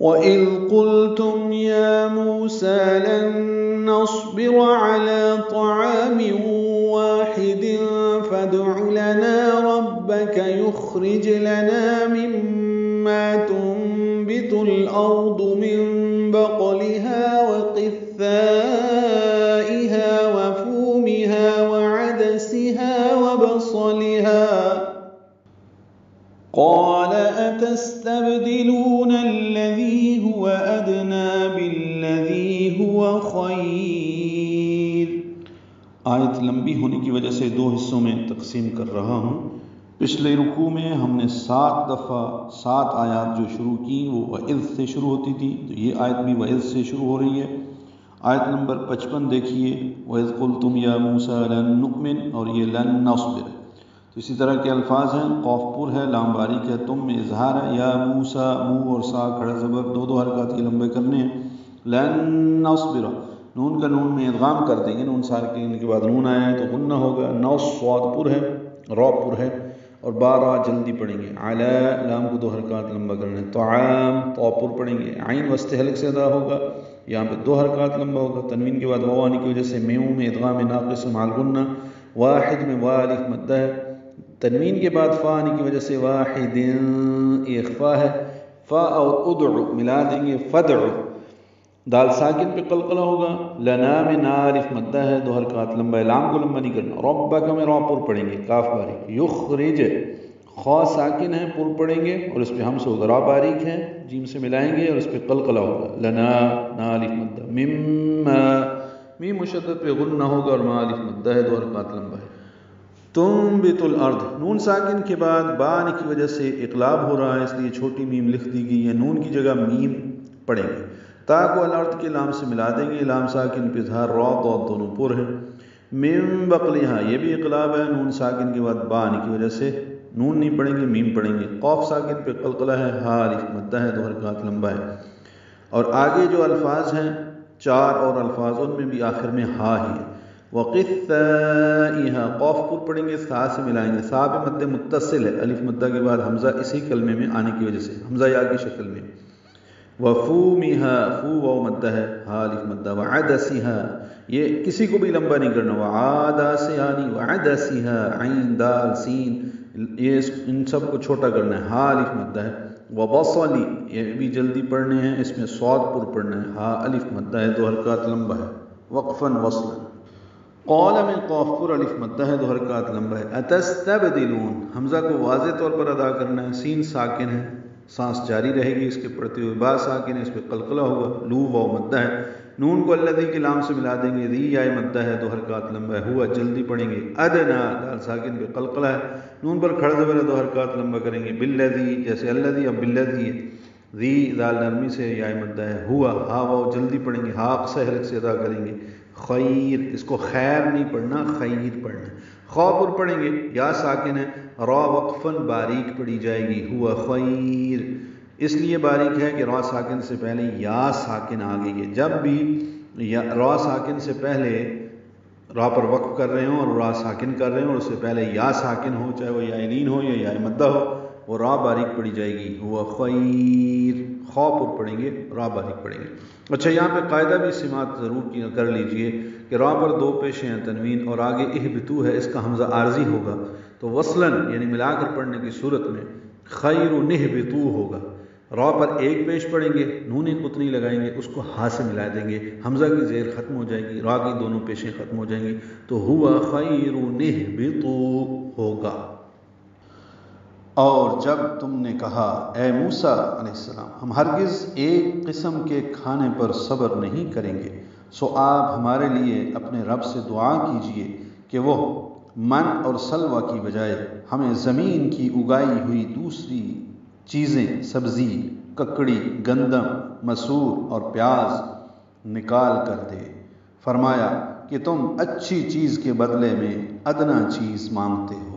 وَإِذْ قُلْتُمْ يَا مُوسَى لَن نَّصْبِرَ عَلَىٰ طَعَامٍ وَاحِدٍ فَادْعُ لَنَا رَبَّكَ يُخْرِجْ لَنَا مِمَّا تُنبِتُ الْأَرْضُ مِن بَقْلِهَا وَقِثَّائِهَا وَفُومِهَا وَعَدَسِهَا وَبَصَلِهَا قَالَ أَتَسْتَبْدِلُونَ الَّذِي هُوَ أَدْنَىٰ بِالَّذِي هُوَ خَيْرٌ۔ آیت لمبی ہونے کی وجہ سے دو حصوں میں تقسیم کر رہا ہوں۔ پچھلے رکوع میں ہم نے 7 دفعہ 7 آیات جو شروع کی وہ وَإِذْ سے شروع ہوتی تھی، تو یہ آیت بھی وَإِذْ سے شروع ہو رہی ہے۔ آیت نمبر 55 دیکھیے، وَإِذْ قُلْتُمْ يَا مُوسَىٰ لَن نُّؤْمِنَ، اور یہ لن نصبر۔ تو اسی طرح کے الفاظ ہیں، قاف پر ہے، لام باریک ہے، تم میں اظہار ہے، یا موسیٰ، مو اور سا کھڑا زبر، دو حرکات یہ لمبے کرنے ہیں۔ لن نصبر، نون کا نون میں ادغام کر دیں گے، نون ساکن کے بعد نون آیا ہے تو غنہ ہوگا۔ نص صاد پر ہے، را پر ہے، اور بارہ جلدی پڑھیں گے۔ علی، لام کو 2 حرکات لمبا کرنا ہے۔ طعام، تو پر پڑھیں گے، عین وسط حلق سے ادا ہوگا، یہاں پہ 2 حرکات لمبا ہوگا۔ تنوین کے بعد واو آنے کی وجہ سے میوں میں ادغام ناقص مع الغنہ، واحد میں وا الف مدہ ہے، تنوین کے بعد فا آنے کی وجہ سے واحد اخفا ہے، فا اور ادعو ملا دیں گے، فدعو، دال ساکن پہ قلقلہ ہوگا۔ لنا میں نا الف مدہ ہے، 2 حرکات لمبا ہے، لام کو لمبا نہیں کرنا۔ ربک میں را پر پڑھیں گے، کاف باریک۔ یخرج، خا ساکن ہے، پر پڑھیں گے اور اس پہ ہمز ہوگا، را باریک ہے، جیم سے ملائیں گے اور اس پہ قلقلہ ہوگا۔ لنا، نا الف مدہ۔ مما، میم مشدد پہ غنہ ہوگا اور ما الف مدہ ہے، 2 حرکات لمبا ہے۔ تنبت الارض، نون ساکن کے بعد با آنے کی وجہ سے اقلاب ہو رہا ہے، اس لیے چھوٹی میم لکھ دی گئی ہے، نون کی جگہ میم پڑھیں گے۔ تا کو الارض کے لام سے ملا دیں گے، لام ساکن پہ اظہار، را ضاد دونوں پر ہے۔ من بقلہا، یہ بھی اقلاب ہے، نون ساکن کے بعد با آنے کی وجہ سے نون نہیں پڑھیں گے، میم پڑھیں گے۔ قاف ساکن پہ قلقلہ ہے، ہا الف مدہ ہے، 2 حرکات لمبا ہے۔ اور آگے جو الفاظ ہیں 4 اور الفاظ، ان میں بھی آخر میں ہا ہی ہے۔ وَقِثَّائِهَا، قاف پر پڑھیں گے، سا سے ملائیں گے، سا پہ مد متصل ہے، الف مدہ کے بعد حمزہ اسی کلمے میں آنے کی وجہ سے، حمزہ یا کی شکل میں۔ وَفُومِهَا، فو واو مدہ ہے، ہا الف مدہ۔ وَعَدَسِهَا، یہ کسی کو بھی لمبا نہیں کرنا، وَعَادَسِهَا نہیں، وَعَدَسِهَا، عین دال سین، یہ ان سب کو چھوٹا کرنا ہے، ہا الف مدہ ہے۔ وَبَصَلِ، یہ بھی جلدی پڑھنے ہیں، اس میں صاد پر پڑھنا ہے، ہا الف مدہ ہے، 2 حرکات لمبا ہے، وقفاً وصلاً۔ قال میں قاف پر الف مدہ ہے، 2 حرکات لمبا ہے۔ اتستبدلون، حمزہ کو واضح طور پر ادا کرنا ہے، سین ساکن ہے، سانس جاری رہے گی اس کے پڑھتے ہوئے، با ساکن ہے، اس پہ قلقلہ ہوگا، لو واو مدہ ہے، نون کو الذی کے لام سے ملا دیں گے، ذی یا مدہ ہے، 2 حرکات لمبا ہے۔ ہوا جلدی پڑھیں گے۔ ادنا، دال ساکن پہ قلقلہ ہے، نون پر کھڑا زبر ہے، 2 حرکات لمبا کریں گے۔ بالذی، جیسے الذی اب بالذی ہے، ذی دال نرمی سے یا مدہ ہے۔ ہوا، ہا واو جلدی پڑھیں گے، ہا اقصی حلق سے ادا کریں گے۔ خیر، اس کو خیر نہیں پڑھنا، خیر پڑھنا۔ خا پر پڑھیں گے، یا ساکن ہے، را وقفاً باریک پڑھی جائے گی، ہوا خیر، اس لیے باریک ہے کہ را ساکن سے پہلے یا ساکن آ گئی ہے۔ جب بھی را ساکن سے پہلے را پر وقف کر رہے ہوں اور را ساکن کر رہے ہوں اور اس سے پہلے یا ساکن ہو، چاہے وہ یا لین ہو یا مدہ ہو، وہ را باریک پڑھی جائے گی، ہوا خیر، خا پر پڑھیں گے، را باریک پڑھیں گے۔ اچھا، یہاں پہ قاعدہ بھی سماعت ضرور کر لیجئے کہ را پر 2 پیشیں ہیں، تنوین، اور آگے اہبتو ہے، اس کا حمزہ عارضی ہوگا، تو وصلاً یعنی ملا کر پڑھنے کی صورت میں خیر نہبتو ہوگا۔ را پر 1 پیش پڑھیں گے، نون قطنی لگائیں گے، اس کو ہا سے ملا دیں گے، حمزہ کی زیر ختم ہو جائے گی، را کی دونوں پیشیں ختم ہو جائیں گی، تو ہوا خیر نہبتو ہوگا۔ اور جب تم نے کہا اے موسیٰ علیہ السلام، ہم ہرگز ایک قسم کے کھانے پر صبر نہیں کریں گے، سو آپ ہمارے لیے اپنے رب سے دعا کیجئے کہ وہ من اور سلوہ کی بجائے ہمیں زمین کی اگائی ہوئی دوسری چیزیں، سبزی، ککڑی، گندم، مسور اور پیاز نکال کر دے۔ فرمایا کہ تم اچھی چیز کے بدلے میں ادنا چیز مانگتے ہو۔